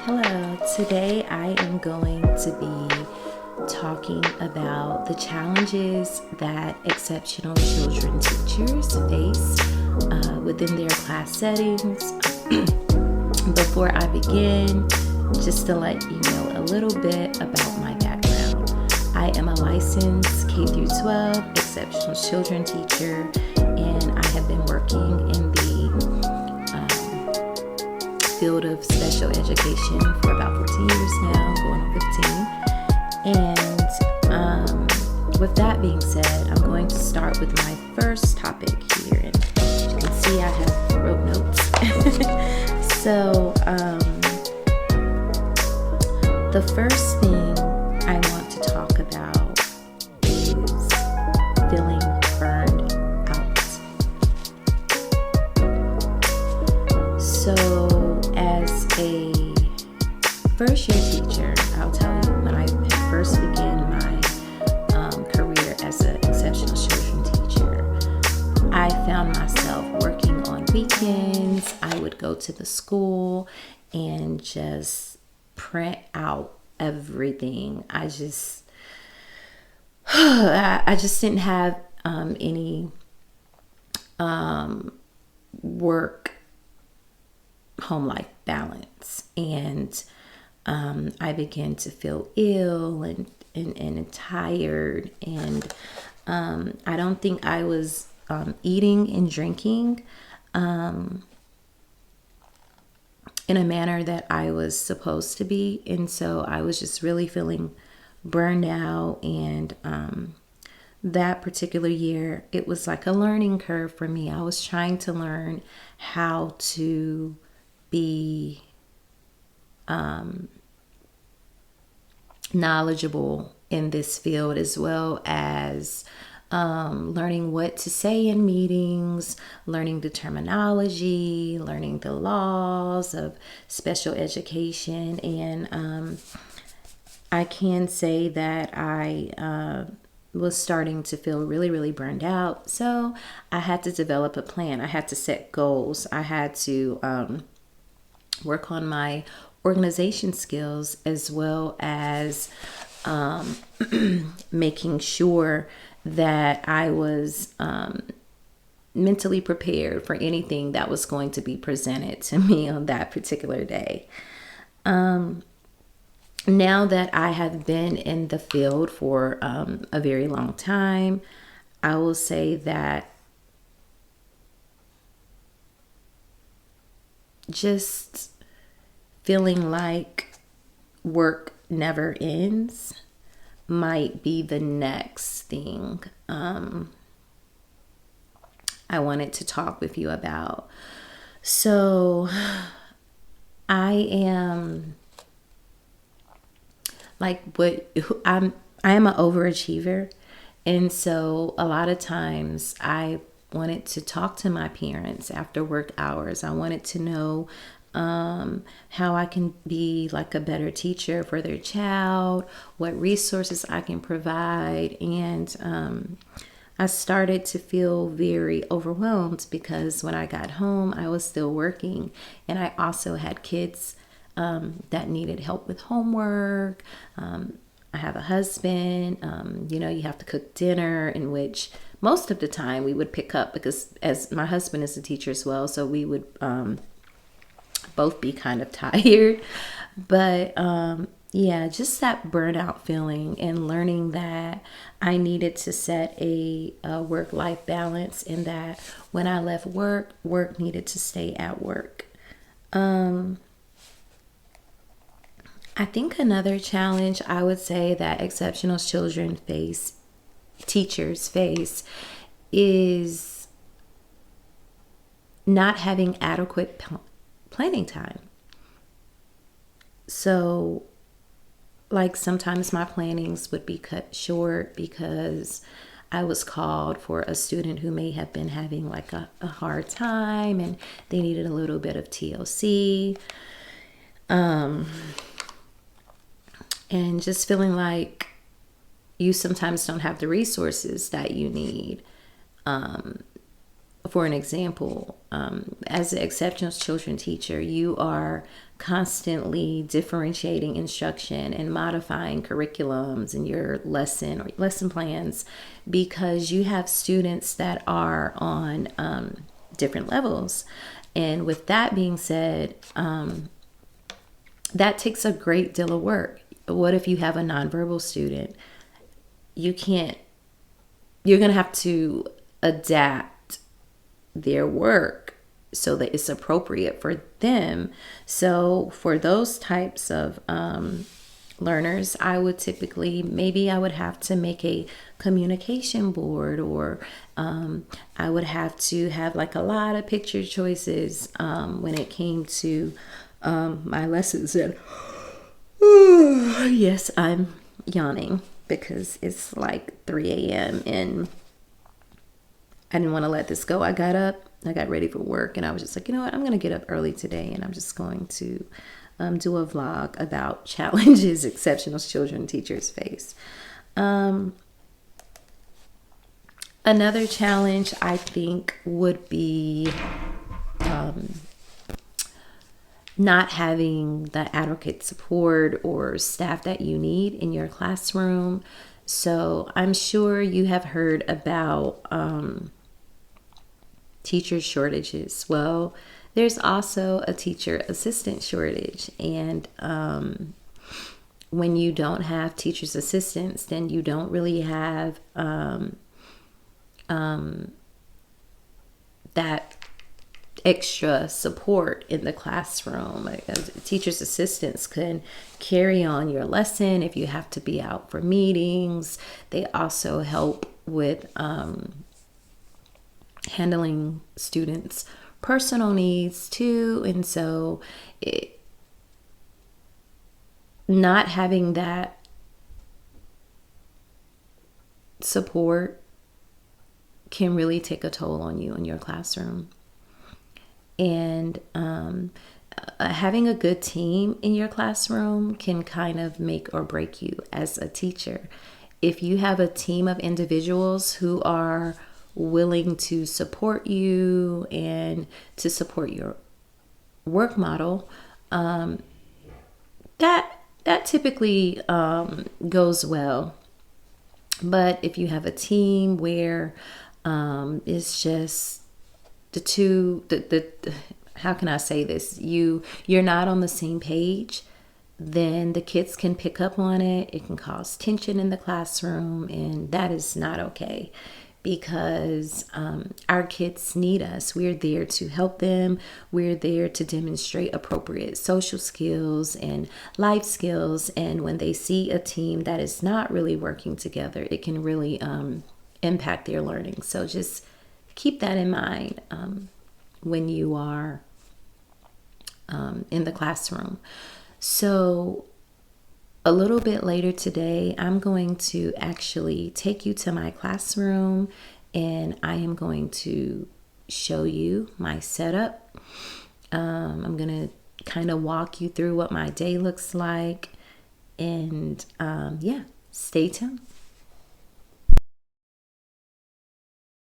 Hello, today I am going to be talking about the challenges that exceptional children teachers face within their class settings. Before I begin, just to let you know a little bit about my background. I am a licensed K through 12 exceptional children teacher, and I have been working in the field of special education for about 14 years now, going on 15. And with that being said, I'm going to start with my first topic here. And as you can see, I have wrote notes. So the first thing I want to talk about is feeling burned out. So as a first year teacher, I'll tell you, when I first began my career as an exceptional children teacher, I found myself working on weekends. I would go to the school and just print out everything. I just didn't have any work home life balance, and I began to feel ill and tired, and I don't think I was eating and drinking in a manner that I was supposed to be, and so I was just really feeling burned out. And that particular year, it was like a learning curve for me. I was trying to learn how to be knowledgeable in this field, as well as learning what to say in meetings, learning the terminology, learning the laws of special education. And I can say that I was starting to feel really, really burned out. So I had to develop a plan. I had to set goals. I had to work on my organization skills, as well as making sure that I was mentally prepared for anything that was going to be presented to me on that particular day. Now that I have been in the field for a very long time, I will say that just feeling like work never ends might be the next thing I wanted to talk with you about. So I am I am an overachiever, and so a lot of times I wanted to talk to my parents after work hours. I wanted to know how I can be like a better teacher for their child, what resources I can provide. And I started to feel very overwhelmed because when I got home, I was still working, and I also had kids that needed help with homework. I have a husband. You have to cook dinner, in which most of the time we would pick up, because as my husband is a teacher as well, so we would both be kind of tired. But just that burnout feeling, and learning that I needed to set a work-life balance, and that when I left work, work needed to stay at work. I think another challenge I would say that exceptional children teachers face, is not having adequate planning time. So, like, sometimes my plannings would be cut short because I was called for a student who may have been having like a hard time, and they needed a little bit of TLC. And just feeling like you sometimes don't have the resources that you need for an example, as an exceptional children teacher, you are constantly differentiating instruction and modifying curriculums and your lesson plans because you have students that are on different levels. And with that being said, that takes a great deal of work. What if you have a nonverbal student? You're going to have to adapt their work so that it's appropriate for them. So for those types of learners, I would have to make a communication board, or I would have to have like a lot of picture choices when it came to my lessons. And yes, I'm yawning because it's like 3 a.m. and I didn't want to let this go. I got up, I got ready for work, and I was just like, you know what, I'm going to get up early today and I'm just going to do a vlog about challenges exceptional children teachers face. Another challenge I think would be not having the adequate support or staff that you need in your classroom. So I'm sure you have heard about teacher shortages. Well, there's also a teacher assistant shortage. And when you don't have teachers assistants, then you don't really have that extra support in the classroom. Teachers assistants can carry on your lesson if you have to be out for meetings. They also help with handling students' personal needs too. And so not having that support can really take a toll on you in your classroom. And having a good team in your classroom can kind of make or break you as a teacher. If you have a team of individuals who are willing to support you and to support your work model, that typically goes well. But if you have a team where it's just how can I say this? You're not on the same page, then the kids can pick up on it. It can cause tension in the classroom, and that is not okay because our kids need us. We're there to help them. We're there to demonstrate appropriate social skills and life skills. And when they see a team that is not really working together, it can really impact their learning. So just keep that in mind when you are in the classroom. So a little bit later today, I'm going to actually take you to my classroom and I am going to show you my setup. I'm going to kind of walk you through what my day looks like. And yeah, stay tuned.